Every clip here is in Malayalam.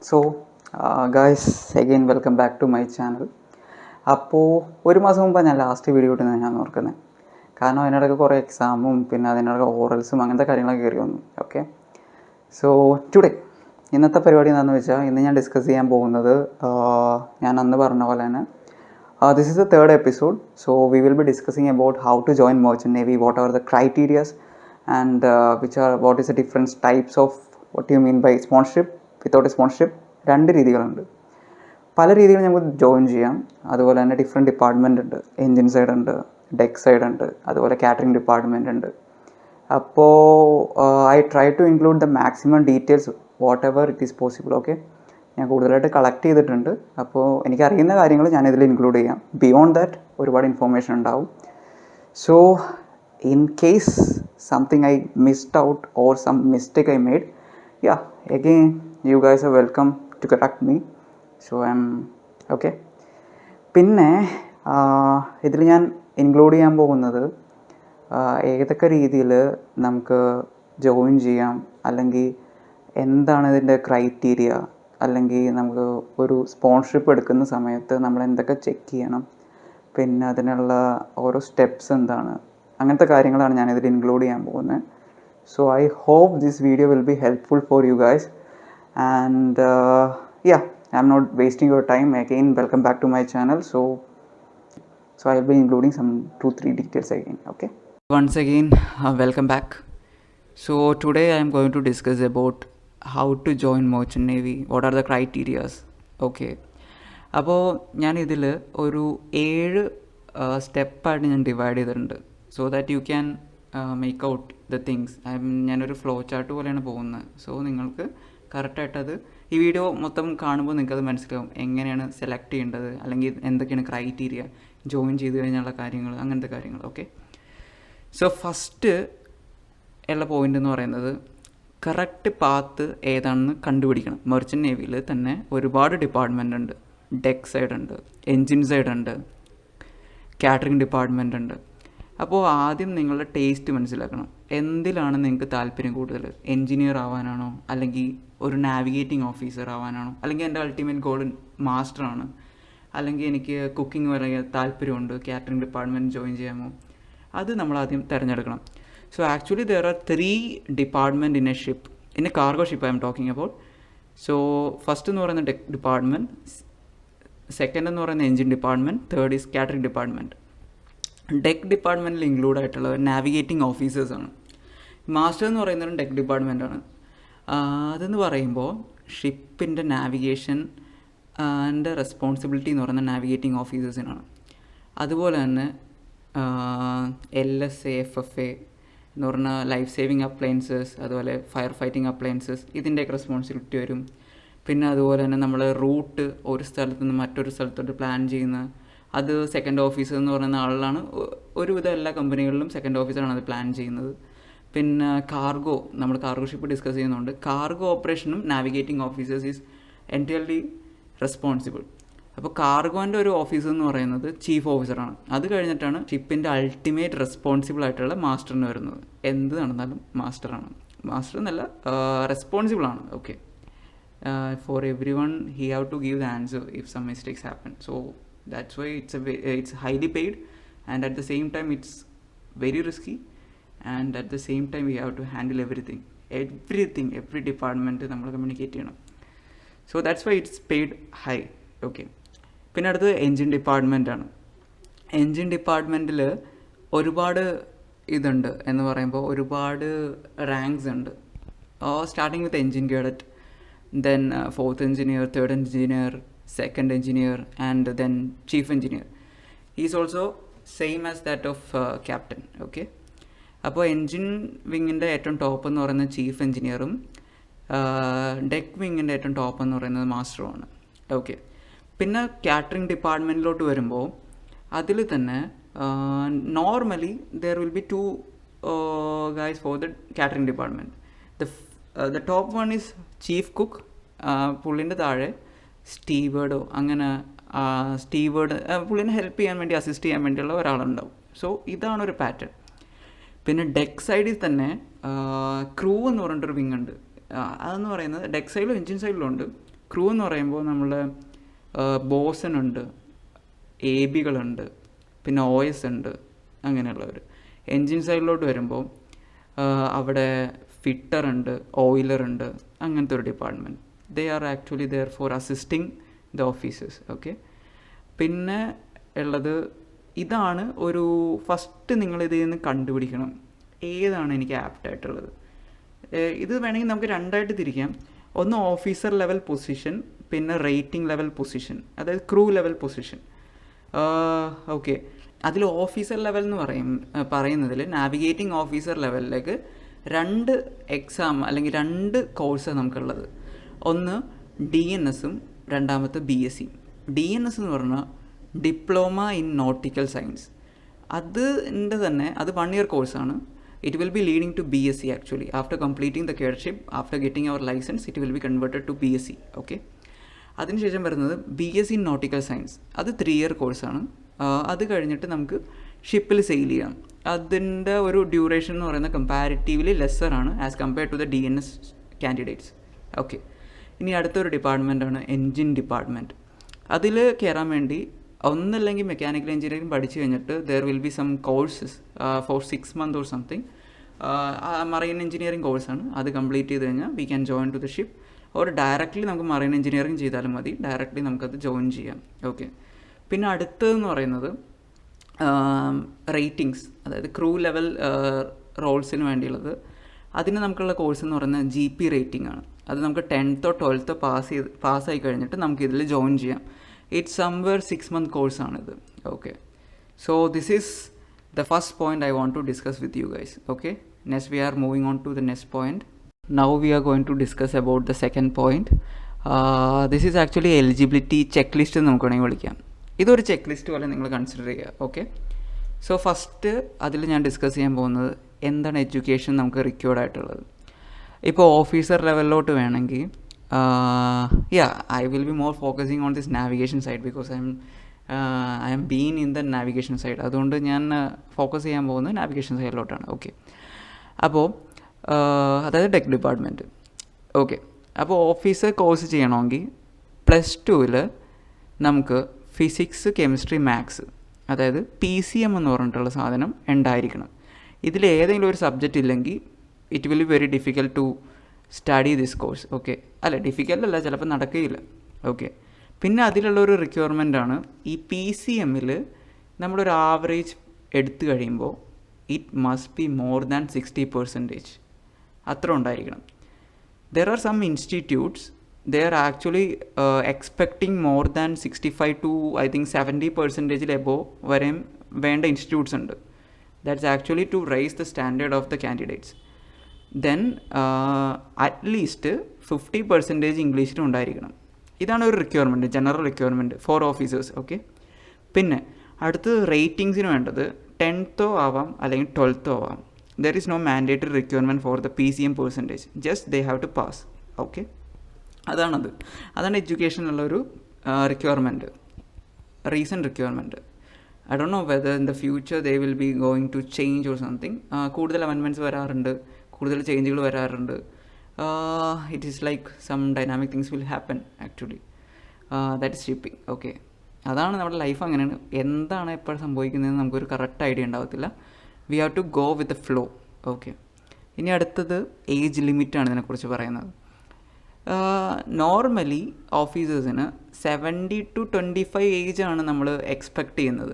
So guys again welcome back to my channel. അപ്പോൾ ഒരു മാസം മുമ്പാണ് ഞാൻ ലാസ്റ്റ് വീഡിയോ ഇട്ടുന്നത് ഞാൻ ഓർക്കുന്നത്. കാരണം അതിനിടയ്ക്ക് കുറേ എക്സാമും പിന്നെ അതിനിടയ്ക്ക് ഓറൽസും അങ്ങനത്തെ കാര്യങ്ങളൊക്കെ കയറി വന്നു. ഓക്കെ, സോ ടുഡേ ഇന്നത്തെ പരിപാടി എന്താണെന്ന് വെച്ചാൽ ഇന്ന് ഞാൻ ഡിസ്കസ് ചെയ്യാൻ പോകുന്നത് ഞാൻ അന്ന് പറഞ്ഞ പോലെ തന്നെ this is the third episode. So we will be discussing about how to join merchant navy, what are the criterias and what is the difference types of what you mean by sponsorship, without sponsorship. രണ്ട് രീതികളുണ്ട്. പല രീതിയിൽ നമുക്ക് ജോയിൻ ചെയ്യാം. അതുപോലെ തന്നെ ഡിഫറെൻറ്റ് ഡിപ്പാർട്ട്മെൻ്റ് ഉണ്ട്. എൻജിൻ സൈഡ് ഉണ്ട്, ഡെക്ക് സൈഡ് ഉണ്ട്, അതുപോലെ കാറ്ററിംഗ് ഡിപ്പാർട്ട്മെൻ്റ് ഉണ്ട്. അപ്പോൾ I try to include the maximum details what ever it is possible. Okay, ഞാൻ കൂടുതലായിട്ട് കളക്ട് ചെയ്തിട്ടുണ്ട്. അപ്പോൾ എനിക്കറിയുന്ന കാര്യങ്ങൾ ഞാനിതിൽ ഇൻക്ലൂഡ് ചെയ്യാം. ബിയോണ്ട് ദാറ്റ് ഒരുപാട് ഇൻഫോർമേഷൻ ഉണ്ടാവും. So in case something I missed out or some mistake I made, yeah again you guys are welcome to correct me. So I'm okay. പിന്നെ ഇതിൽ ഞാൻ ഇൻക്ലൂഡ് ചെയ്യാൻ പോകുന്നത് ഏതൊക്കെ രീതിയിൽ നമുക്ക് ജോയിൻ ചെയ്യാം, അല്ലെങ്കിൽ എന്താണ് ഇതിൻ്റെ ക്രൈറ്റീരിയ, അല്ലെങ്കിൽ നമുക്ക് ഒരു സ്പോൺസർഷിപ്പ് എടുക്കുന്ന സമയത്ത് നമ്മൾ എന്തൊക്കെ ചെക്ക് ചെയ്യണം, പിന്നെ അതിനുള്ള ഓരോ സ്റ്റെപ്സ് എന്താണ്, അങ്ങനത്തെ കാര്യങ്ങളാണ് ഞാനിതിൽ ഇൻക്ലൂഡ് ചെയ്യാൻ പോകുന്നത്. So I hope this video will be helpful for you guys. And yeah, I'm not wasting your time. Again, welcome back to my channel. So I'll be including some 2-3 details again. Okay, once again welcome back. So today I am going to discuss about how to join merchant navy, what are the criterias. Okay, അപ്പോൾ ഞാൻ ഇതിൽ ഒരു 7 സ്റ്റെപ്പായിട്ട് ഞാൻ ഡിവൈഡ് ചെയ്തിട്ടുണ്ട്. So that you can make out the things. ഞാനൊരു ഫ്ലോ ചാർട്ട് പോലെയാണ് പോകുന്നത്. സോ നിങ്ങൾക്ക് കറക്റ്റായിട്ടത് ഈ വീഡിയോ മൊത്തം കാണുമ്പോൾ നിങ്ങൾക്കത് മനസ്സിലാവും എങ്ങനെയാണ് സെലക്ട് ചെയ്യേണ്ടത്, അല്ലെങ്കിൽ എന്തൊക്കെയാണ് ക്രൈറ്റീരിയ, ജോയിൻ ചെയ്ത് കഴിഞ്ഞുള്ള കാര്യങ്ങൾ, അങ്ങനത്തെ കാര്യങ്ങൾ. ഓക്കെ, സോ ഫസ്റ്റ് ഉള്ള പോയിൻ്റ് എന്ന് പറയുന്നത് കറക്റ്റ് പാത്ത് ഏതാണെന്ന് കണ്ടുപിടിക്കണം. മെർച്ചൻ്റ് നേവിയിൽ തന്നെ ഒരുപാട് ഡിപ്പാർട്ട്മെൻ്റ് ഉണ്ട്. ഡെക്ക് സൈഡ് ഉണ്ട്, എൻജിൻ സൈഡ് ഉണ്ട്, കാറ്ററിംഗ് ഡിപ്പാർട്ട്മെൻ്റ് ഉണ്ട്. അപ്പോൾ ആദ്യം നിങ്ങളുടെ ടേസ്റ്റ് മനസ്സിലാക്കണം. എന്തിലാണ് നിങ്ങൾക്ക് താല്പര്യം കൂടുതൽ? എൻജിനീയർ ആവാനാണോ, അല്ലെങ്കിൽ ഒരു നാവിഗേറ്റിംഗ് ഓഫീസർ ആവാനാണോ, അല്ലെങ്കിൽ എൻ്റെ അൾട്ടിമേറ്റ് ഗോൾ മാസ്റ്ററാണ്, അല്ലെങ്കിൽ എനിക്ക് കുക്കിംഗ് വരെ താല്പര്യമുണ്ട്, കാറ്ററിംഗ് ഡിപ്പാർട്ട്മെൻറ്റ് ജോയിൻ ചെയ്യാമോ? അത് നമ്മൾ ആദ്യം തിരഞ്ഞെടുക്കണം. So actually there are 3 department in a ship, in a cargo ship I'm talking about. So first എന്ന് പറയുന്നത് ഡെക്ക് ഡിപ്പാർട്ട്മെൻറ്റ്, സെക്കൻഡ് എന്ന് പറയുന്നത് engine department, third is catering department. Deck ഡിപ്പാർട്ട്മെൻറ്റിൽ ഇൻക്ലൂഡ് ആയിട്ടുള്ള നാവിഗേറ്റിംഗ് ഓഫീസേഴ്സാണ്. മാസ്റ്റർ എന്ന് പറയുന്നത് ഡെക്ക് ഡിപ്പാർട്ട്മെൻറ്റാണ്. അതെന്ന് പറയുമ്പോൾ ഷിപ്പിൻ്റെ നാവിഗേഷൻ ആൻഡ് റെസ്പോൺസിബിലിറ്റി എന്ന് പറയുന്ന നാവിഗേറ്റിംഗ് ഓഫീസേഴ്സിനാണ്. അതുപോലെ തന്നെ LSA FFA എന്ന് പറഞ്ഞാൽ ലൈഫ് സേവിങ് അപ്ലയൻസസ്, അതുപോലെ ഫയർ ഫൈറ്റിംഗ് അപ്ലയൻസസ്, ഇതിൻ്റെയൊക്കെ റെസ്പോൺസിബിലിറ്റി വരും. പിന്നെ അതുപോലെ തന്നെ നമ്മൾ റൂട്ട് ഒരു സ്ഥലത്ത് നിന്ന് മറ്റൊരു സ്ഥലത്തോട്ട് പ്ലാൻ ചെയ്യുന്ന അത് സെക്കൻഡ് ഓഫീസർ എന്ന് പറയുന്ന ആളിലാണ്. ഒരുവിധം എല്ലാ കമ്പനികളിലും സെക്കൻഡ് ഓഫീസറാണ് അത് പ്ലാൻ ചെയ്യുന്നത്. പിന്നെ കാർഗോ, നമ്മൾ കാർഗോ ഷിപ്പ് ഡിസ്കസ് ചെയ്യുന്നുണ്ട്. കാർഗോ ഓപ്പറേഷനും navigating officers is entirely responsible. അപ്പോൾ കാർഗോൻ്റെ ഒരു ഓഫീസർ എന്ന് പറയുന്നത് ചീഫ് ഓഫീസറാണ്. അത് കഴിഞ്ഞിട്ടാണ് ഷിപ്പിൻ്റെ അൾട്ടിമേറ്റ് റെസ്പോൺസിബിൾ ആയിട്ടുള്ള മാസ്റ്ററിന് വരുന്നത്. എന്ത് നടന്നാലും മാസ്റ്ററാണ്. മാസ്റ്റർ എന്നല്ല, റെസ്പോൺസിബിളാണ്. Okay, for every one he have to give the answer if some mistakes happen. So that's why it's highly paid, and at the same time it's very risky, and at the same time we have to handle every department നമ്മൾ കമ്മ്യൂണിക്കേറ്റ് ചെയ്യണം. So that's why it's paid high. Okay, പിന്നെ അടുത്തത് എൻജിൻ ഡിപ്പാർട്ട്മെൻ്റ് ആണ്. എൻജിൻ ഡിപ്പാർട്ട്മെൻറ്റിൽ ഒരുപാട് ഇതുണ്ട് എന്ന് പറയുമ്പോൾ ഒരുപാട് റാങ്ക്സ് ഉണ്ട്. Starting with engine cadet, then 4th engineer, 3rd engineer, 2nd engineer, and then chief engineer. He is also same as that of captain. Okay, അപ്പോൾ എൻജിൻ വിങ്ങിൻ്റെ ഏറ്റവും ടോപ്പ് എന്ന് പറയുന്നത് ചീഫ് എൻജിനീയറും ഡെക്ക് വിങ്ങിൻ്റെ ഏറ്റവും ടോപ്പ് എന്ന് പറയുന്നത് മാസ്റ്ററുമാണ്. ഓക്കെ, പിന്നെ കാറ്ററിംഗ് ഡിപ്പാർട്ട്മെൻറ്റിലോട്ട് വരുമ്പോൾ അതിൽ തന്നെ normally there will be 2 guys for the catering department. The top one is chief cook, പുള്ളിൻ്റെ താഴെ സ്റ്റീവേർഡോ അങ്ങനെ പുള്ളിനെ ഹെൽപ്പ് ചെയ്യാൻ വേണ്ടി, അസിസ്റ്റ് ചെയ്യാൻ വേണ്ടിയുള്ള ഒരാളുണ്ടാവും. സോ ഇതാണൊരു പാറ്റേൺ. പിന്നെ ഡെക്ക് സൈഡിൽ തന്നെ ക്രൂ എന്ന് പറഞ്ഞിട്ടൊരു വിങ് ഉണ്ട്. അതെന്ന് പറയുന്നത് ഡെക്ക് സൈഡിലും എൻജിൻ സൈഡിലും ഉണ്ട്. ക്രൂ എന്ന് പറയുമ്പോൾ നമ്മൾ ബോസനുണ്ട്, എ ബികളുണ്ട്, പിന്നെ ഒ എസ് ഉണ്ട്, അങ്ങനെയുള്ളവർ. എൻജിൻ സൈഡിലോട്ട് വരുമ്പോൾ അവിടെ ഫിറ്റർ ഉണ്ട്, ഓയിലർ ഉണ്ട്, അങ്ങനത്തെ ഒരു department. They are actually there for assisting the officers. Okay, പിന്നെ ഉള്ളത് ഇതാണ് ഒരു ഫസ്റ്റ് നിങ്ങളിതിൽ നിന്ന് കണ്ടുപിടിക്കണം ഏതാണ് എനിക്ക് ആപ്റ്റായിട്ടുള്ളത്. ഇത് വേണമെങ്കിൽ നമുക്ക് രണ്ടായിട്ട് തിരിക്കാം. ഒന്ന് ഓഫീസർ ലെവൽ പൊസിഷൻ, പിന്നെ റേറ്റിംഗ് ലെവൽ പൊസിഷൻ, അതായത് ക്രൂ ലെവൽ പൊസിഷൻ. ഓക്കെ, അതിൽ ഓഫീസർ ലെവൽ എന്ന് പറയുന്നതിൽ നാവിഗേറ്റിംഗ് ഓഫീസർ ലെവലിലേക്ക് 2 എക്സാം അല്ലെങ്കിൽ 2 കോഴ്സാണ് നമുക്കുള്ളത്. ഒന്ന് DNSഉം രണ്ടാമത്തെ BSc. DNS എന്ന് പറഞ്ഞാൽ ഡിപ്ലോമ ഇൻ നോട്ടിക്കൽ സയൻസ്. അതിൻ്റെ തന്നെ അത് 1 year കോഴ്സാണ്. It will be leading to BSc actually. After completing the cadetship, after getting our licence, it will be converted to BSc. Okay, അതിനുശേഷം വരുന്നത് BSc ഇൻ നോട്ടിക്കൽ സയൻസ്. അത് 3 year കോഴ്സാണ്. അത് കഴിഞ്ഞിട്ട് നമുക്ക് ഷിപ്പിൽ സെയിൽ ചെയ്യാം. അതിൻ്റെ ഒരു ഡ്യൂറേഷൻ എന്ന് പറയുന്നത് കമ്പാരിറ്റീവ്ലി ലെസ്സറാണ് as compared to the DNS candidates. Okay, ഇനി അടുത്തൊരു ഡിപ്പാർട്ട്മെൻറ്റാണ് എൻജിൻ ഡിപ്പാർട്ട്മെൻറ്റ്. അതിൽ കയറാൻ വേണ്ടി ഒന്നല്ലെങ്കിൽ മെക്കാനിക്കൽ എഞ്ചിനീയറിംഗ് പഠിച്ചു കഴിഞ്ഞിട്ട് there will be some courses for 6 months or something. Marine engineering കോഴ്സാണ്. അത് കംപ്ലീറ്റ് ചെയ്ത് കഴിഞ്ഞാൽ we can join to the ship. Or directly നമുക്ക് മറൈൻ എഞ്ചിനീയറിംഗ് ചെയ്താലും മതി, ഡയറക്റ്റ്ലി നമുക്കത് ജോയിൻ ചെയ്യാം. ഓക്കെ, പിന്നെ അടുത്തതെന്ന് പറയുന്നത് റേറ്റിംഗ്സ്, അതായത് ക്രൂ ലെവൽ റോൾസിന് വേണ്ടിയുള്ളത്. അതിന് നമുക്കുള്ള കോഴ്സ് എന്ന് പറയുന്നത് GP റേറ്റിംഗ് ആണ്. അത് നമുക്ക് 10th or 12th പാസ്സായി കഴിഞ്ഞിട്ട് നമുക്കിതിൽ ജോയിൻ ചെയ്യാം. ഇറ്റ്സ് സംവെയർ 6 month കോഴ്സാണിത്. Okay, so this is the first point I want to discuss with you guys. Okay, next we are moving on to the next point. Now we are going to discuss about the second point. This is actually eligibility check list എന്ന് നമുക്ക് വേണമെങ്കിൽ വിളിക്കാം. ഇതൊരു ചെക്ക് ലിസ്റ്റ് പോലെ നിങ്ങൾ കൺസിഡർ ചെയ്യുക. ഓക്കെ, സോ ഫസ്റ്റ് അതിൽ ഞാൻ ഡിസ്കസ് ചെയ്യാൻ പോകുന്നത് എന്താണ് എഡ്യൂക്കേഷൻ നമുക്ക് റിക്വയർഡ് ആയിട്ടുള്ളത്. ഇപ്പോൾ ഓഫീസർ ലെവലിലോട്ട് വേണമെങ്കിൽ I will be more focusing on this navigation side because I am being in the navigation side. അതുകൊണ്ട് ഞാൻ ഫോക്കസ് ചെയ്യാൻ പോകുന്നത് നാവിഗേഷൻ സൈഡിലോട്ടാണ്. ഓക്കെ, അപ്പോൾ അതായത് ടെക് ഡിപ്പാർട്ട്മെൻറ്റ്. ഓക്കെ, അപ്പോൾ ഓഫീസർ കോഴ്സ് ചെയ്യണമെങ്കിൽ +2 നമുക്ക് ഫിസിക്സ്, കെമിസ്ട്രി, മാത്സ്, അതായത് PCM എന്ന് പറഞ്ഞിട്ടുള്ള സാധനം ഉണ്ടായിരിക്കണം. ഇതിൽ ഏതെങ്കിലും ഒരു സബ്ജക്റ്റ് ഇല്ലെങ്കിൽ it will be very difficult to study this course. Okay, അല്ല ഡിഫിക്കൽട്ട് അല്ല, ചിലപ്പോൾ നടക്കുകയില്ല. ഓക്കെ, പിന്നെ അതിലുള്ളൊരു റിക്വയർമെൻ്റാണ് ഈ PCMൽ നമ്മളൊരു ആവറേജ് എടുത്തു കഴിയുമ്പോൾ it must be more than 60% അത്ര ഉണ്ടായിരിക്കണം. There are some institutes they are actually expecting more than 65 to I think 70% above വരെയും വേണ്ട ഇൻസ്റ്റിറ്റ്യൂട്ട്സ് ഉണ്ട്. That's actually to raise the standard of the candidates. Then at least 50% ഇംഗ്ലീഷിലും ഉണ്ടായിരിക്കണം. ഇതാണ് ഒരു requirement, general requirement for officers. Okay, പിന്നെ അടുത്തത് റേറ്റിംഗ്സിന് വേണ്ടത് 10th ആവാം അല്ലെങ്കിൽ 12th ആവാം. There is no mandatory requirement for the PCM percentage, just they have to pass. Okay, അതാണ് എഡ്യൂക്കേഷനുള്ളൊരു requirement, recent requirement. I don't know whether in the future they will be going to change or something. കൂടുതൽ അമെൻമെൻറ്റ്സ് വരാറുണ്ട്, കൂടുതൽ ചേഞ്ചുകൾ വരാറുണ്ട്. It is like some dynamic things will happen actually. That is shipping. Okay, അതാണ് നമ്മുടെ ലൈഫ്. അങ്ങനെയാണ്. എന്താണ് എപ്പോഴും സംഭവിക്കുന്നതെന്ന് നമുക്കൊരു കറക്റ്റ് ഐഡിയ ഉണ്ടാവത്തില്ല. We have to go with the flow. Okay, ഇനി അടുത്തത് ഏജ് ലിമിറ്റാണ് ഇതിനെക്കുറിച്ച് പറയുന്നത്. നോർമലി ഓഫീസേഴ്സിന് 70 to 25 ഏജാണ് നമ്മൾ എക്സ്പെക്റ്റ് ചെയ്യുന്നത്.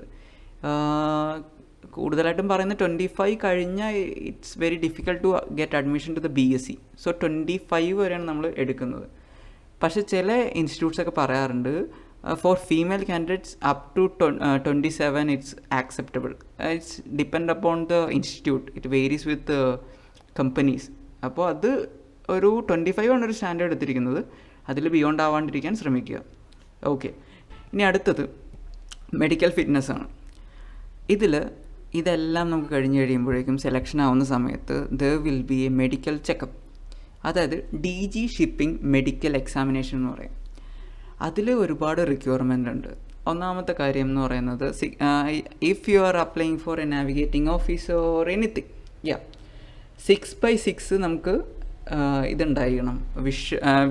കൂടുതലായിട്ടും പറയുന്നത് 25 കഴിഞ്ഞാൽ it's very difficult to get admission to the BSc. So 25 വരെയാണ് നമ്മൾ എടുക്കുന്നത്. പക്ഷേ ചില ഇൻസ്റ്റിറ്റ്യൂട്ട്സൊക്കെ പറയാറുണ്ട് for female candidates up to 27 it's acceptable. It's depend upon the institute, it varies with companies. അപ്പോൾ അത് ഒരു 25 ആണ് ഒരു സ്റ്റാൻഡേർഡ് എടുത്തിരിക്കുന്നത്. അതിൽ ബിയോണ്ട് ആവാണ്ടിരിക്കാൻ ശ്രമിക്കുക. ഓക്കെ, ഇനി അടുത്തത് മെഡിക്കൽ ഫിറ്റ്നസ്സാണ്. ഇതെല്ലാം നമുക്ക് കഴിഞ്ഞ് കഴിയുമ്പോഴേക്കും സെലക്ഷൻ ആവുന്ന സമയത്ത് there will B A medical checkup, അതായത് DG ഷിപ്പിംഗ് മെഡിക്കൽ എക്സാമിനേഷൻ എന്ന് പറയും. അതിൽ ഒരുപാട് റിക്വയർമെൻ്റ് ഉണ്ട്. ഒന്നാമത്തെ കാര്യം എന്ന് പറയുന്നത് if you are applying four A navigating officer or anything 6/6 നമുക്ക് ഇതുണ്ടായിരിക്കണം,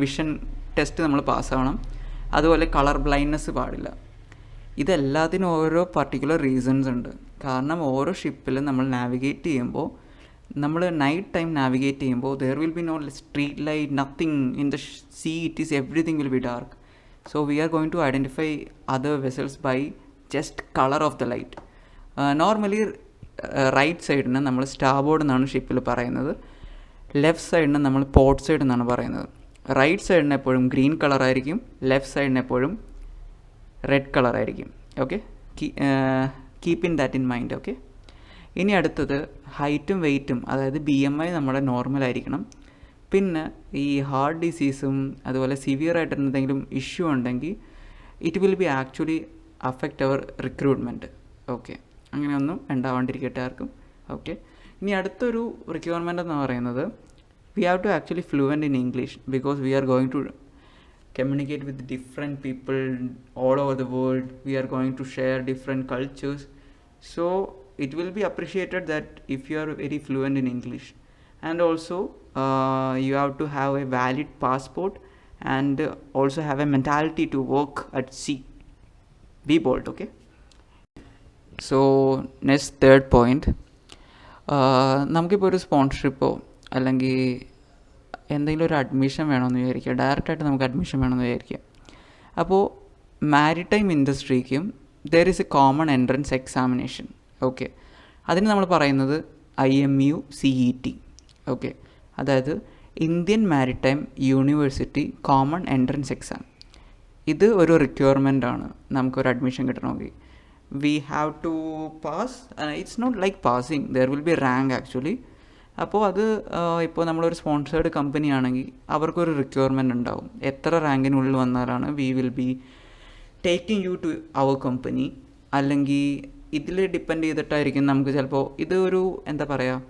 വിഷൻ ടെസ്റ്റ് നമ്മൾ പാസ്സാവണം. അതുപോലെ കളർ ബ്ലൈൻഡ്നെസ് പാടില്ല. ഇതെല്ലാത്തിനും ഓരോ പർട്ടിക്കുലർ റീസൺസ് ഉണ്ട്. കാരണം ഓരോ ഷിപ്പിലും നമ്മൾ നാവിഗേറ്റ് ചെയ്യുമ്പോൾ, നമ്മൾ നൈറ്റ് ടൈം നാവിഗേറ്റ് ചെയ്യുമ്പോൾ there will be no street light, nothing in the sea, it is everything will be dark. So we are going to identify other vessels by just colour of the light. Normally right സൈഡിന് നമ്മൾ സ്റ്റാർബോർഡ് എന്നാണ് ഷിപ്പിൽ പറയുന്നത്, ലെഫ്റ്റ് സൈഡിന് നമ്മൾ പോർട്ട് സൈഡ് എന്നാണ് പറയുന്നത്. റൈറ്റ് സൈഡിന് എപ്പോഴും ഗ്രീൻ കളറായിരിക്കും, ലെഫ്റ്റ് സൈഡിന് എപ്പോഴും റെഡ് കളറായിരിക്കും. Okay, keep in that in mind. Okay, ഇനി അടുത്തത് ഹൈറ്റും വെയ്റ്റും, അതായത് BMI നമ്മുടെ നോർമലായിരിക്കണം. പിന്നെ ഈ ഹാർട്ട് ഡിസീസും അതുപോലെ സിവിയർ ആയിട്ട് എന്തെങ്കിലും ഇഷ്യൂ ഉണ്ടെങ്കിൽ it will be actually affect our recruitment. Okay, അങ്ങനെയൊന്നും ഉണ്ടാവാണ്ടിരിക്കട്ടെ ആർക്കും. ഓക്കെ, ഇനി അടുത്തൊരു റിക്വയർമെൻ്റ് എന്ന് പറയുന്നത് we have to actually fluent in English, because we are going to communicate with different people all over the world. We are going to share different cultures, so it will be appreciated that if you are very fluent in English. And also you have to have a valid passport and also have a mentality to work at sea. Be bold. Okay, so next third point, നമുക്കിപ്പോൾ ഒരു സ്പോൺസർഷിപ്പോ അല്ലെങ്കിൽ എന്തെങ്കിലും ഒരു അഡ്മിഷൻ വേണമെന്ന് വിചാരിക്കുക, ഡയറക്റ്റായിട്ട് നമുക്ക് അഡ്മിഷൻ വേണമെന്ന് വിചാരിക്കുക. അപ്പോൾ മാരിടൈം ഇൻഡസ്ട്രിക്കും there is a common entrance examination. Okay, അതിന് നമ്മൾ പറയുന്നത് IMU CET. ഓക്കെ, അതായത് Indian maritime university common entrance exam. ഇത് ഒരു റിക്വയർമെൻ്റ് ആണ് നമുക്കൊരു അഡ്മിഷൻ കിട്ടണമെങ്കിൽ. We have to pass. It's not like passing, there will be rank actually. അപ്പോൾ അത് ഇപ്പോൾ നമ്മളൊരു സ്പോൺസേർഡ് കമ്പനി ആണെങ്കിൽ അവർക്കൊരു റിക്വയർമെൻ്റ് ഉണ്ടാവും, എത്ര റാങ്കിനുള്ളിൽ വന്നാലാണ് we will be taking you to our company. അല്ലെങ്കിൽ ഇതിൽ ഡിപ്പെൻഡ് ചെയ്തിട്ടായിരിക്കും നമുക്ക് ചിലപ്പോൾ ഇത് ഒരു എന്താ പറയുക,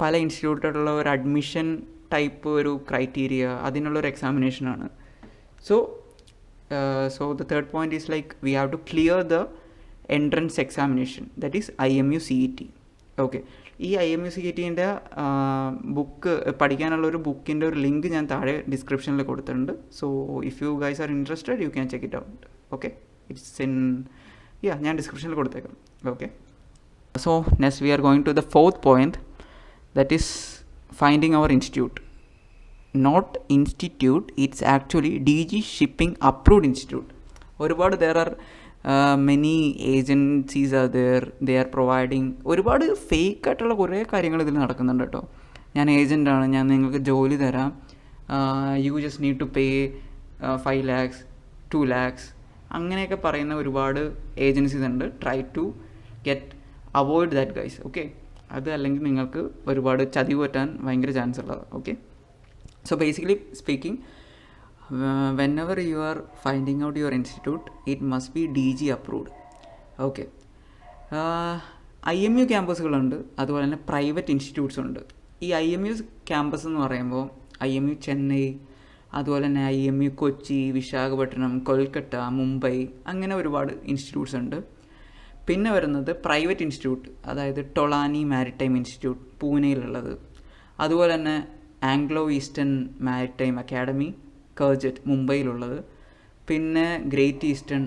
പല ഇൻസ്റ്റിറ്റ്യൂട്ടിലുള്ള ഒരു അഡ്മിഷൻ ടൈപ്പ് ഒരു ക്രൈറ്റീരിയ, അതിനുള്ളൊരു എക്സാമിനേഷനാണ്. So the third point is like we have to clear the entrance examination, that is IMU CET. Okay, ഈ IMU CETൻ്റെ ബുക്ക് പഠിക്കാനുള്ളൊരു ബുക്കിൻ്റെ ഒരു ലിങ്ക് ഞാൻ താഴെ ഡിസ്ക്രിപ്ഷനിൽ കൊടുത്തിട്ടുണ്ട്. So if you guys are interested you can check it out. Okay, it's in ഞാൻ ഡിസ്ക്രിപ്ഷനിൽ കൊടുത്തേക്കാം. Okay, so next we are going to the fourth point, that is finding our institute. Not institute, it's actually DG shipping approved institute. ഒരുപാട് there are many agencies are there, they are providing ഒരുപാട് ഫേക്ക് ആയിട്ടുള്ള കുറേ കാര്യങ്ങൾ ഇതിൽ നടക്കുന്നുണ്ട് കേട്ടോ. ഞാൻ ഏജൻ്റാണ്, ഞാൻ നിങ്ങൾക്ക് ജോലി തരാം, you just need to pay 5 lakhs 2 lakhs അങ്ങനെയൊക്കെ പറയുന്ന ഒരുപാട് ഏജൻസീസ് ഉണ്ട്. Try to avoid that guys. Okay, അത് അല്ലെങ്കിൽ നിങ്ങൾക്ക് ഒരുപാട് ചതി പറ്റാൻ ഭയങ്കര ചാൻസ് ഉള്ളതാണ്. Okay, so basically speaking, whenever you are finding out your institute, it must be DG approved. Okay, IMU ക്യാമ്പസുകളുണ്ട്, അതുപോലെ തന്നെ പ്രൈവറ്റ് ഇൻസ്റ്റിറ്റ്യൂട്ട്സ് ഉണ്ട്. ഈ IMU ക്യാമ്പസ് എന്ന് പറയുമ്പോൾ IMU ചെന്നൈ, അതുപോലെ തന്നെ IMU കൊച്ചി, വിശാഖപട്ടണം, കൊൽക്കത്ത, മുംബൈ, അങ്ങനെ ഒരുപാട് ഇൻസ്റ്റിറ്റ്യൂട്ട്സ് ഉണ്ട്. പിന്നെ വരുന്നത് പ്രൈവറ്റ് ഇൻസ്റ്റിറ്റ്യൂട്ട്, അതായത് ടൊളാനി മാരിടൈം ഇൻസ്റ്റിറ്റ്യൂട്ട് പൂനെയിലുള്ളത്, അതുപോലെ തന്നെ Anglo Eastern Maritime Academy Karjat മുംബൈയിലുള്ളത്, പിന്നെ ഗ്രേറ്റ് ഈസ്റ്റേൺ,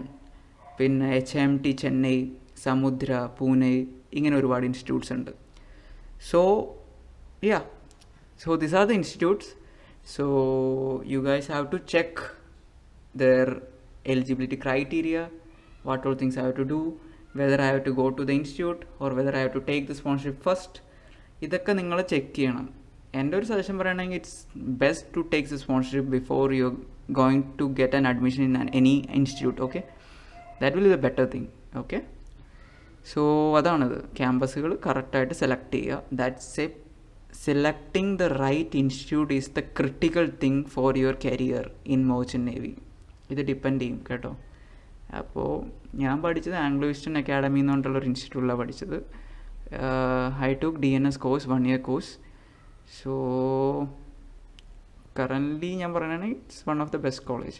പിന്നെ HMT ചെന്നൈ, സമുദ്ര പൂനെ, ഇങ്ങനെ ഒരുപാട് ഇൻസ്റ്റിറ്റ്യൂട്ട്സ് ഉണ്ട്. So these are the institutes. So you guys have to check their eligibility criteria, what all things I have to do, whether I have to go to the institute or whether I have to take the sponsorship first. ഇതൊക്കെ നിങ്ങൾ ചെക്ക് ചെയ്യണം. എൻ്റെ ഒരു സജഷൻ പറയുകയാണെങ്കിൽ it's best to take the sponsorship before you going to get an admission in any institute. Okay, that will be the better thing. Okay, so അതാണിത്. ക്യാമ്പസുകൾ കറക്റ്റായിട്ട് സെലക്ട് ചെയ്യുക. That's selecting the right institute is the critical thing for your career in merchant navy. ഇത് ഡിപ്പെൻഡ് ചെയ്യും കേട്ടോ. അപ്പോൾ ഞാൻ പഠിച്ചത് ആംഗ്ലോ ഈസ്റ്റേൺ അക്കാഡമി എന്ന് പറഞ്ഞിട്ടുള്ളൊരു ഇൻസ്റ്റിറ്റ്യൂട്ടിലാണ് പഠിച്ചത്. I took DNS course, 1 year course. So currently ഞാൻ പറയുകയാണെങ്കിൽ it's one of the best college.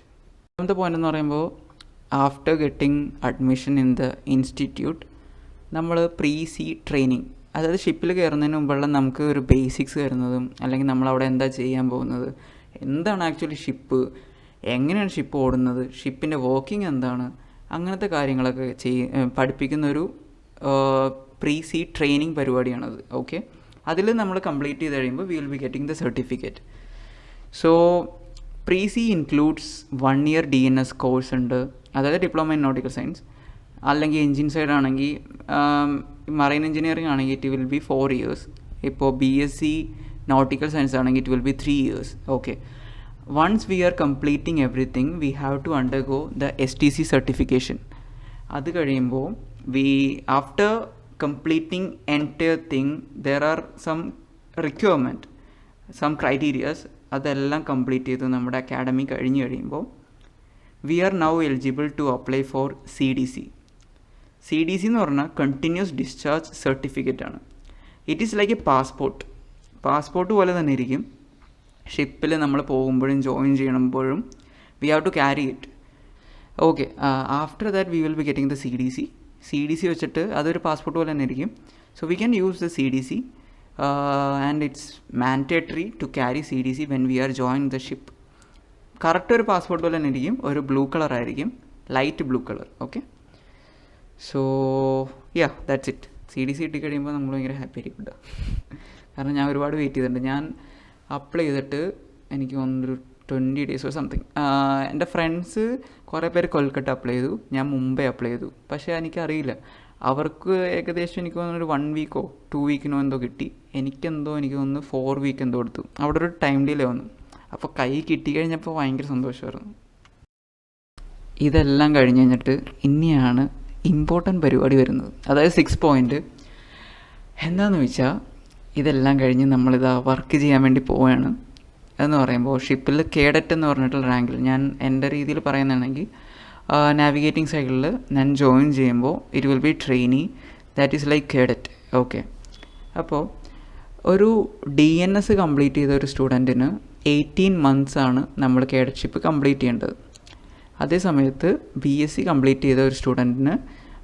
രണ്ടാമത്തെ പോയിൻ്റ് എന്ന് പറയുമ്പോൾ after getting admission in the institute നമ്മൾ പ്രീ-സീ ട്രെയിനിങ്, അതായത് ഷിപ്പിൽ കയറുന്നതിന് മുമ്പുള്ള നമുക്ക് ഒരു ബേസിക്സ് തരുന്നതും, അല്ലെങ്കിൽ നമ്മളവിടെ എന്താ ചെയ്യാൻ പോകുന്നത്, എന്താണ് ആക്ച്വലി ഷിപ്പ്, എങ്ങനെയാണ് ഷിപ്പ് ഓടുന്നത്, ഷിപ്പിൻ്റെ വർക്കിംഗ് എന്താണ്, അങ്ങനത്തെ കാര്യങ്ങളൊക്കെ പഠിപ്പിക്കുന്നൊരു പ്രീ സീ ട്രെയിനിങ് പരിപാടിയാണത്. ഓക്കെ, അതിൽ നമ്മൾ കംപ്ലീറ്റ് ചെയ്ത് കഴിയുമ്പോൾ we will be getting the certificate. So pre sea includes 1 year DNS course ഉണ്ട്, അതായത് ഡിപ്ലോമ ഇൻ നോട്ടിക്കൽ സയൻസ്. അല്ലെങ്കിൽ എൻജിൻ സൈഡ് ആണെങ്കിൽ മറൈൻ എഞ്ചിനീയറിംഗ് ആണെങ്കിൽ ഇറ്റ് വിൽ ബി 4 years. ഇപ്പോൾ BSc നോട്ടിക്കൽ സയൻസ് ആണെങ്കിൽ it will be 3 years. Okay, once we are completing everything we have to undergo the STC certification. അത് കഴിയുമ്പോൾ after completing entire thing there are some requirement, some criterias. അതെല്ലാം കംപ്ലീറ്റ് ചെയ്ത് നമ്മുടെ അക്കാഡമി കഴിഞ്ഞ് കഴിയുമ്പോൾ we are now eligible to apply for CDC. CDC എന്ന് പറഞ്ഞാൽ കണ്ടിന്യൂസ് ഡിസ്ചാർജ് സർട്ടിഫിക്കറ്റാണ്. It is like a passport പോലെ തന്നെ ഇരിക്കും. ഷിപ്പിൽ നമ്മൾ പോകുമ്പോഴും ജോയിൻ ചെയ്യുമ്പോഴും we have to carry it. Okay, after that we will be getting the CDC വെച്ചിട്ട് അതൊരു പാസ്പോർട്ട് പോലെ തന്നെ ഇരിക്കും. So we can use the CDC and it's mandatory to carry CDC when we are join the ship. Correct ഒരു പാസ്പോർട്ട് പോലെ തന്നെ ഇരിക്കും, ഒരു ബ്ലൂ കളർ ആയിരിക്കും, light blue colour. Okay, so yeah that's it. CDC കിട്ടി കഴിയുമ്പോൾ നമ്മൾ ഭയങ്കര ഹാപ്പി ആയിരിക്കും. കാരണം ഞാൻ ഒരുപാട് വെയിറ്റ് ചെയ്തിട്ടുണ്ട്. ഞാൻ അപ്ലൈ ചെയ്തിട്ട് എനിക്ക് വന്നൊരു 20 days സംതിങ്. എൻ്റെ ഫ്രണ്ട്സ് കുറേ പേര് കൊൽക്കട്ട അപ്ലൈ ചെയ്തു, ഞാൻ മുംബൈ അപ്ലൈ ചെയ്തു. പക്ഷേ എനിക്കറിയില്ല, അവർക്ക് ഏകദേശം എനിക്ക് തോന്നുന്നൊരു 1 week 2 week എന്തോ കിട്ടി. എനിക്ക് തോന്നുന്നു 4 week എന്തോ എടുത്തു. അവിടെ ഒരു ടൈം ഡിലേ വന്നു. അപ്പോൾ കൈ കിട്ടി കഴിഞ്ഞപ്പോൾ ഭയങ്കര സന്തോഷമായിരുന്നു. ഇതെല്ലാം കഴിഞ്ഞ് കഴിഞ്ഞിട്ട് ഇനിയാണ് ഇമ്പോർട്ടൻ്റ് പരിപാടി വരുന്നത്, അതായത് 6 point. എന്താണെന്ന് വെച്ചാൽ ഇതെല്ലാം കഴിഞ്ഞ് നമ്മളിതാ വർക്ക് ചെയ്യാൻ വേണ്ടി പോവുകയാണ്. എന്ന് പറയുമ്പോൾ ഷിപ്പിൽ കേഡറ്റ് എന്ന് പറഞ്ഞിട്ടുള്ള റാങ്കിൽ, ഞാൻ എൻ്റെ രീതിയിൽ പറയുന്നതാണെങ്കിൽ നാവിഗേറ്റിംഗ് സൈഡിൽ ഞാൻ ജോയിൻ ചെയ്യുമ്പോൾ it will B trainee, that is like cadet. Okay, അപ്പോൾ ഒരു DNS കംപ്ലീറ്റ് ചെയ്ത ഒരു സ്റ്റുഡൻറ്റിന് 18 months ആണ് നമ്മൾ കേഡറ്റ്ഷിപ്പ് കംപ്ലീറ്റ് ചെയ്യേണ്ടത്. അതേ സമയത്ത് BSc കംപ്ലീറ്റ് ചെയ്ത ഒരു സ്റ്റുഡൻറ്റിന്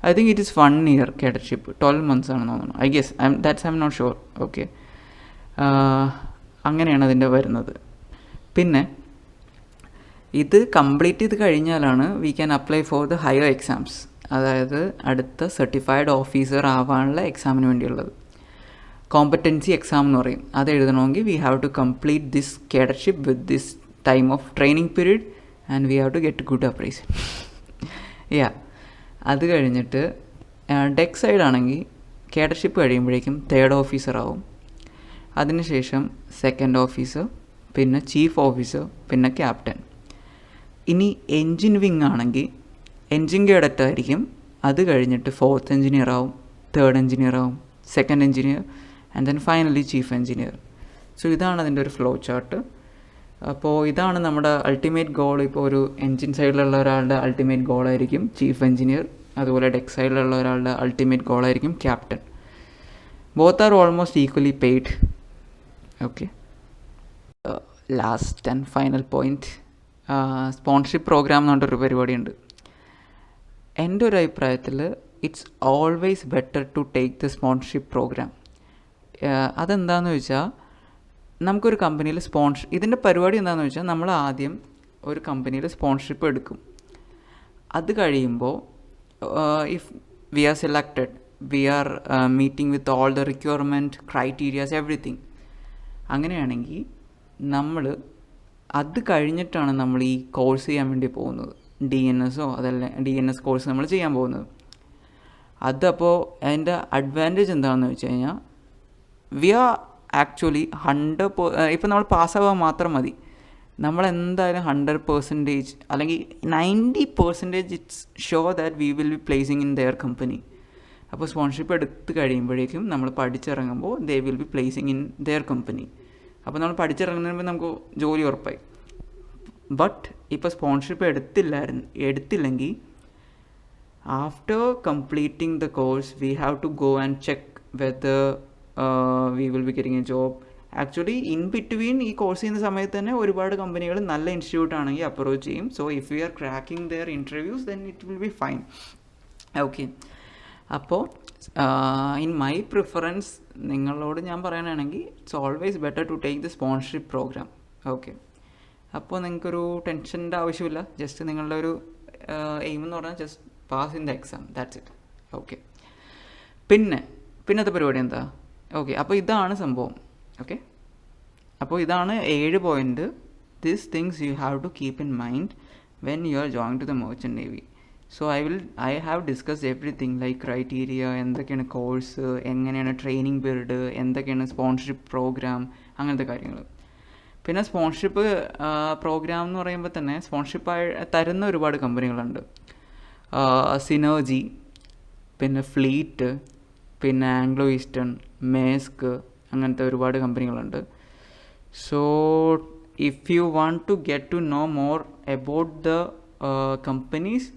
I think it is 1 year cadetship, 12 months ആണെന്ന് തോന്നുന്നു. I guess, I'm not sure. Okay, അങ്ങനെയാണ് അതിൻ്റെ വരുന്നത്. പിന്നെ ഇത് കംപ്ലീറ്റ് ചെയ്ത് കഴിഞ്ഞാലാണ് we can apply for the higher exams, അതായത് അടുത്ത സർട്ടിഫൈഡ് ഓഫീസർ ആവാനുള്ള എക്സാമിന് വേണ്ടിയുള്ളത്. കോമ്പറ്റൻസി എക്സാം എന്ന് പറയും. അത് എഴുതണമെങ്കിൽ we have to complete this cadetship with this time of training period and we have to get good appraise. Yeah, അത് കഴിഞ്ഞിട്ട് ഡെക്ക് സൈഡ് ആണെങ്കിൽ കേഡറ്റ്ഷിപ്പ് കഴിയുമ്പോഴേക്കും 3rd officer ആവും. അതിനുശേഷം 2nd officer, പിന്നെ ചീഫ് ഓഫീസർ, പിന്നെ ക്യാപ്റ്റൻ. ഇനി എൻജിൻ വിങ് ആണെങ്കിൽ എൻജിൻ കേഡറ്റ് ആയിരിക്കും. അത് കഴിഞ്ഞിട്ട് 4th engineer ആവും, 3rd engineer ആവും, 2nd engineer and then finally chief engineer. So ഇതാണ് അതിൻ്റെ ഒരു ഫ്ലോ ചാർട്ട്. അപ്പോൾ ഇതാണ് നമ്മുടെ അൾട്ടിമേറ്റ് ഗോൾ. ഇപ്പോൾ ഒരു എൻജിൻ സൈഡിലുള്ള ഒരാളുടെ അൾട്ടിമേറ്റ് ഗോളായിരിക്കും ചീഫ് എഞ്ചിനീയർ, അതുപോലെ ഡെക്ക് സൈഡിലുള്ള ഒരാളുടെ അൾട്ടിമേറ്റ് ഗോളായിരിക്കും captain. Both are almost equally paid. Okay, last and final point, sponsorship programme എന്ന് പറഞ്ഞൊരു പരിപാടിയുണ്ട്. എൻ്റെ ഒരു അഭിപ്രായത്തിൽ it's always better to take the sponsorship programme. അതെന്താണെന്ന് വെച്ചാൽ നമുക്കൊരു കമ്പനിയിൽ ഇതിൻ്റെ പരിപാടി എന്താണെന്ന് വെച്ചാൽ നമ്മൾ ആദ്യം ഒരു കമ്പനിയിൽ സ്പോൺസർഷിപ്പ് എടുക്കും. അത് കഴിയുമ്പോൾ if we are selected, we are meeting with all the requirement criterias everything. അങ്ങനെയാണെങ്കിൽ നമ്മൾ അത് കഴിഞ്ഞിട്ടാണ് നമ്മൾ ഈ കോഴ്സ് ചെയ്യാൻ വേണ്ടി പോകുന്നത്. അതല്ല DNS കോഴ്സ് നമ്മൾ ചെയ്യാൻ പോകുന്നത്. അതപ്പോൾ അതിൻ്റെ അഡ്വാൻറ്റേജ് എന്താണെന്ന് വെച്ച് കഴിഞ്ഞാൽ വി ആർ ആക്ച്വലി 100%, ഇപ്പം നമ്മൾ പാസ്സാവാൻ മാത്രം മതി. നമ്മളെന്തായാലും 100% അല്ലെങ്കിൽ 90% it's sure that we will be placing in their company. അപ്പോൾ സ്പോൺസർഷിപ്പ് എടുത്ത് കഴിയുമ്പോഴേക്കും നമ്മൾ പഠിച്ചിറങ്ങുമ്പോൾ they will be placing in their company. അപ്പോൾ നമ്മൾ പഠിച്ചിറങ്ങുന്നതിന് മുമ്പ് നമുക്ക് ജോലി ഉറപ്പായി. ബട്ട് ഇപ്പോൾ സ്പോൺസർഷിപ്പ് എടുത്തില്ലെങ്കിൽ after completing the course we have to go and check whether we will be getting a job. Actually in between ഈ കോഴ്സ് ചെയ്യുന്ന സമയത്ത് തന്നെ ഒരുപാട് കമ്പനികൾ നല്ല ഇൻസ്റ്റിറ്റ്യൂട്ട് ആണെങ്കിൽ അപ്രോച്ച് ചെയ്യും. So if we are cracking their interviews then it will be fine. Okay, അപ്പോൾ ഇൻ മൈ പ്രിഫറൻസ് നിങ്ങളോട് ഞാൻ പറയാനാണെങ്കിൽ it's always better to take the sponsorship programme. Okay, അപ്പോൾ നിങ്ങൾക്കൊരു ടെൻഷൻ്റെ ആവശ്യമില്ല. ജസ്റ്റ് നിങ്ങളുടെ ഒരു എയിം എന്ന് പറഞ്ഞാൽ just pass in the exam, that's it. Okay, പിന്നത്തെ പരിപാടി എന്താ? ഓക്കെ, അപ്പോൾ ഇതാണ് സംഭവം. ഓക്കെ, അപ്പോൾ ഇതാണ് 7 point. These things you have to keep in mind when you are join to the merchant navy. So I have discussed everything like criteria, എന്തൊക്കെയാണ് കോഴ്സ്, എങ്ങനെയാണ് ട്രെയിനിങ് പീരീഡ്, എന്തൊക്കെയാണ് സ്പോൺസർഷിപ്പ് പ്രോഗ്രാം, അങ്ങനത്തെ കാര്യങ്ങൾ. പിന്നെ സ്പോൺസർഷിപ്പ് പ്രോഗ്രാം എന്ന് പറയുമ്പോൾ തന്നെ സ്പോൺസർഷിപ്പ് തരുന്ന ഒരുപാട് കമ്പനികളുണ്ട്. സിനർജി, പിന്നെ ഫ്ലീറ്റ്, പിന്നെ ആംഗ്ലോ ഈസ്റ്റേൺ, മേസ്ക്, അങ്ങനത്തെ ഒരുപാട് കമ്പനികളുണ്ട്. So if you want to get to know more about the companies,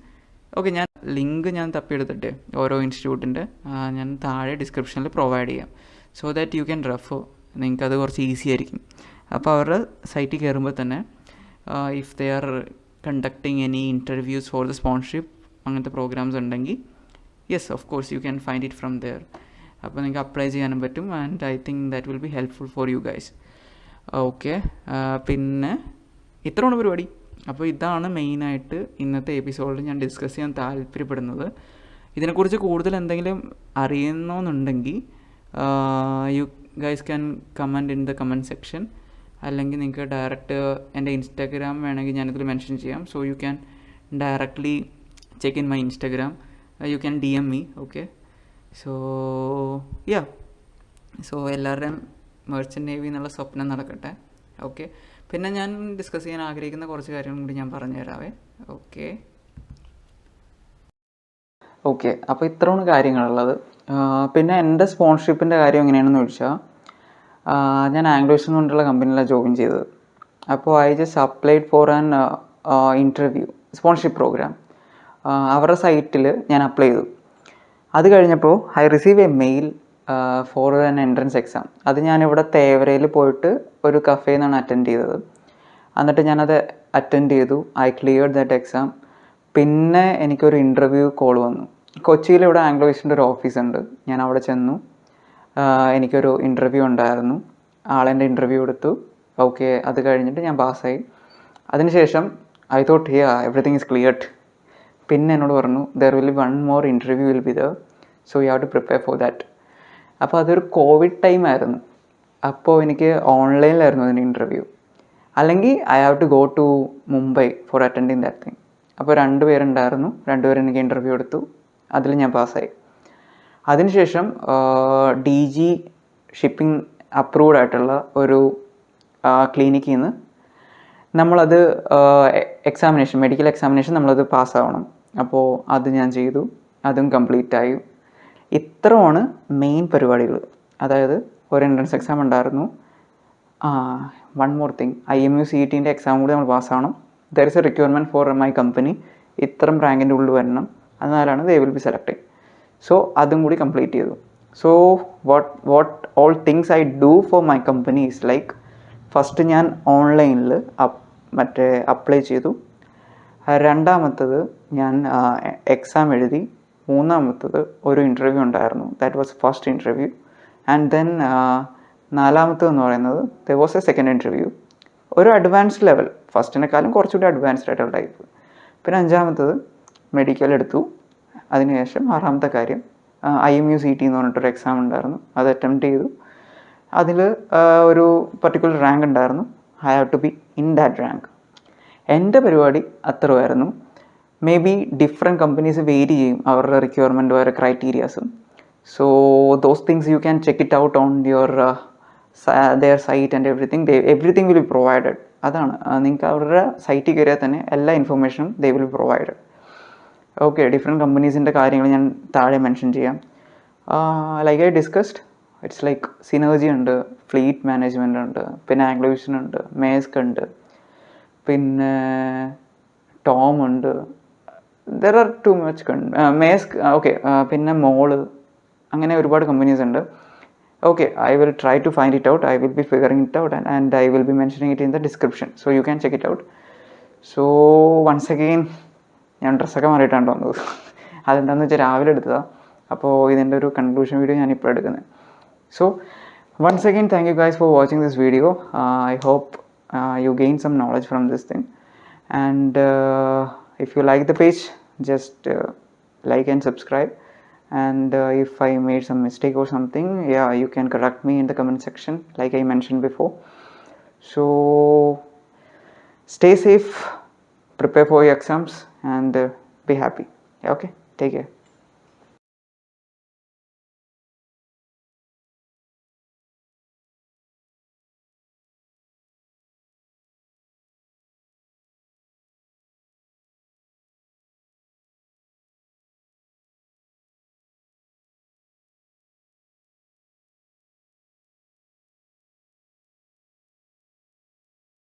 okay, ഞാൻ ലിങ്ക് തപ്പിയെടുത്തിട്ട് ഓരോ ഇൻസ്റ്റിറ്റ്യൂട്ടിൻ്റെ ഞാൻ താഴെ ഡിസ്ക്രിപ്ഷനിൽ പ്രൊവൈഡ് ചെയ്യാം. So that you can refer. നിങ്ങൾക്കത് കുറച്ച് ഈസി ആയിരിക്കും. അപ്പോൾ അവരുടെ സൈറ്റിൽ കയറുമ്പോൾ തന്നെ if they are conducting any interviews for the sponsorship അങ്ങനത്തെ പ്രോഗ്രാംസ് ഉണ്ടെങ്കിൽ yes, of course you can find it from there. അപ്പോൾ നിങ്ങൾക്ക് അപ്ലൈ ചെയ്യാനും പറ്റും. And I think that will be helpful for you guys. Okay, പിന്നെ ഇത്രയാണ് പരിപാടി. അപ്പോൾ ഇതാണ് മെയിനായിട്ട് ഇന്നത്തെ എപ്പിസോഡിൽ ഞാൻ ഡിസ്കസ് ചെയ്യാൻ താല്പര്യപ്പെടുന്നത്. ഇതിനെക്കുറിച്ച് കൂടുതൽ എന്തെങ്കിലും അറിയുന്നതെന്നുണ്ടെങ്കിൽ you guys can comment in the comment section. അല്ലെങ്കിൽ നിങ്ങൾക്ക് ഡയറക്റ്റ് എൻ്റെ ഇൻസ്റ്റാഗ്രാം വേണമെങ്കിൽ ഞാനിതിൽ മെൻഷൻ ചെയ്യാം. So you can directly check in my Instagram. You can DM me. Okay, so yeah, so എല്ലാവരുടെയും മെർച്ചൻ്റ് നേവി എന്നുള്ള സ്വപ്നം നടക്കട്ടെ. ഓക്കെ, പിന്നെ ഞാൻ ഡിസ്കസ് ചെയ്യാൻ ആഗ്രഹിക്കുന്ന കുറച്ച് കാര്യങ്ങളും കൂടി ഞാൻ പറഞ്ഞു തരാവേ. ഓക്കെ, അപ്പോൾ ഇത്രയാണ് കാര്യങ്ങളുള്ളത്. പിന്നെ എൻ്റെ സ്പോൺസർഷിപ്പിൻ്റെ കാര്യം എങ്ങനെയാണെന്ന് ചോദിച്ചാൽ, ഞാൻ ആംഗ്ലോ ഈസ്റ്റേൺ കൊണ്ടുള്ള കമ്പനിയിലാണ് ജോയിൻ ചെയ്തത്. അപ്പോൾ I just applied for an interview sponsorship programme. അവരുടെ സൈറ്റിൽ ഞാൻ അപ്ലൈ ചെയ്തു. അത് കഴിഞ്ഞപ്പോൾ I receive a mail for an entrance exam. അത് ഞാനിവിടെ തേവരയിൽ പോയിട്ട് ഒരു കഫേയിൽ നിന്നാണ് അറ്റൻഡ് ചെയ്തത്. എന്നിട്ട് ഞാനത് അറ്റൻഡ് ചെയ്തു. I cleared that exam. പിന്നെ എനിക്കൊരു ഇൻ്റർവ്യൂ കോൾ വന്നു. കൊച്ചിയിൽ ഇവിടെ ആംഗ്ലോ ഈസ്റ്റേൻ്റെ ഒരു ഓഫീസുണ്ട്. ഞാൻ അവിടെ ചെന്നു. എനിക്കൊരു ഇൻ്റർവ്യൂ ഉണ്ടായിരുന്നു. ആളെൻ്റെ ഇൻ്റർവ്യൂ എടുത്തു. ഓക്കെ, അത് കഴിഞ്ഞിട്ട് ഞാൻ പാസ്സായി. അതിനുശേഷം I thought everything is cleared. പിന്നെ എന്നോട് പറഞ്ഞു there will be 1 more interview will be there, so you have to prepare for that. അപ്പോൾ അതൊരു കോവിഡ് ടൈം ആയിരുന്നു. അപ്പോൾ എനിക്ക് ഓൺലൈനിലായിരുന്നു അതിൻ്റെ ഇൻ്റർവ്യൂ. അല്ലെങ്കിൽ I have to go to Mumbai for attending that thing. അപ്പോൾ 2 പേരുണ്ടായിരുന്നു. 2 പേർ എനിക്ക് ഇൻ്റർവ്യൂ എടുത്തു. അതിൽ ഞാൻ പാസ്സായി. അതിനുശേഷം DG ഷിപ്പിംഗ് അപ്രൂവ്ഡ് ആയിട്ടുള്ള ഒരു ക്ലിനിക്കിൽ നിന്ന് നമ്മളത് എക്സാമിനേഷൻ, മെഡിക്കൽ എക്സാമിനേഷൻ നമ്മളത് പാസ്സാവണം. അപ്പോൾ അത് ഞാൻ ചെയ്തു. അതും കംപ്ലീറ്റ് ആയി. ഇത്രയാണ് മെയിൻ പരിപാടികൾ. അതായത് ഒരു എൻട്രൻസ് എക്സാം ഉണ്ടായിരുന്നു. 1 more thing, IMU CETൻ്റെ എക്സാം കൂടി നമ്മൾ പാസ്സാവണം. There is a requirement for my company. ഇത്രയും റാങ്കിൻ്റെ ഉള്ളിൽ വരണം. എന്നാലാണ് ദേ വിൽ ബി സെലക്ടിങ്. സോ അതും കൂടി കംപ്ലീറ്റ് ചെയ്തു. So what all things I do for my company is like, first ഞാൻ ഓൺലൈനിൽ അപ്ലൈ ചെയ്തു. രണ്ടാമത്തത് ഞാൻ എക്സാം എഴുതി. മൂന്നാമത്തത് ഒരു ഇൻ്റർവ്യൂ ഉണ്ടായിരുന്നു. That was first interview. And then നാലാമത്തതെന്ന് പറയുന്നത് there was a second interview, ഒരു അഡ്വാൻസ്ഡ് ലെവൽ, ഫസ്റ്റിനെക്കാളും കുറച്ചുകൂടി അഡ്വാൻസ്ഡ് ആയിട്ടുള്ള ടൈപ്പ്. പിന്നെ അഞ്ചാമത്തത് മെഡിക്കൽ എടുത്തു. അതിനുശേഷം ആറാമത്തെ കാര്യം IMU CET എന്ന് പറഞ്ഞിട്ടൊരു എക്സാം ഉണ്ടായിരുന്നു. അത് അറ്റംപ്റ്റ് ചെയ്തു. അതിൽ ഒരു പർട്ടിക്കുലർ റാങ്ക് ഉണ്ടായിരുന്നു. I have to be in that rank. എൻ്റെ പരിപാടി അത്രമായിരുന്നു. Maybe different companies vary ചെയ്യും അവരുടെ റിക്വയർമെൻറ്റ് വേറെ ക്രൈറ്റീരിയാസും. So those things you can check it out on your their site and everything will be provided. അതാണ്, നിങ്ങൾക്ക് അവരുടെ സൈറ്റിൽ കയറിയാൽ തന്നെ എല്ലാ ഇൻഫർമേഷനും they will be provided. Okay, different കമ്പനീസിൻ്റെ കാര്യങ്ങൾ ഞാൻ താഴെ മെൻഷൻ ചെയ്യാം. Like I discussed, it's like synergy ഉണ്ട്, ഫ്ലീറ്റ് മാനേജ്മെൻ്റ് ഉണ്ട്, പിന്നെ ആംഗ്ലോ ഈസ്റ്റേൺ ഉണ്ട്, മേസ്ക് ഉണ്ട്, പിന്നെ ടോം ഉണ്ട്. There are too much Maersk. Okay, പിന്നെ മോള്, അങ്ങനെ ഒരുപാട് കമ്പനീസ് ഉണ്ട്. Okay, I will try to find it out. I will be figuring it out and I will be mentioning it in the description. So you can check it out. So once again, ഞാൻ ഡ്രസ്സൊക്കെ മാറിയിട്ടാണ് വന്നത്. അതെന്താണെന്ന് വെച്ചാൽ രാവിലെ എടുത്തതാണ്. അപ്പോൾ ഇതിൻ്റെ ഒരു കൺക്ലൂഷൻ വീഡിയോ ഞാനിപ്പോൾ എടുക്കുന്നത്. So once again, thank you guys for watching this video. I hope you gain some knowledge from this thing. And if you like the page, just like and subscribe. And if I made some mistake or something, yeah, you can correct me in the comment section like I mentioned before. So stay safe, prepare for your exams, and be happy. Okay, take care.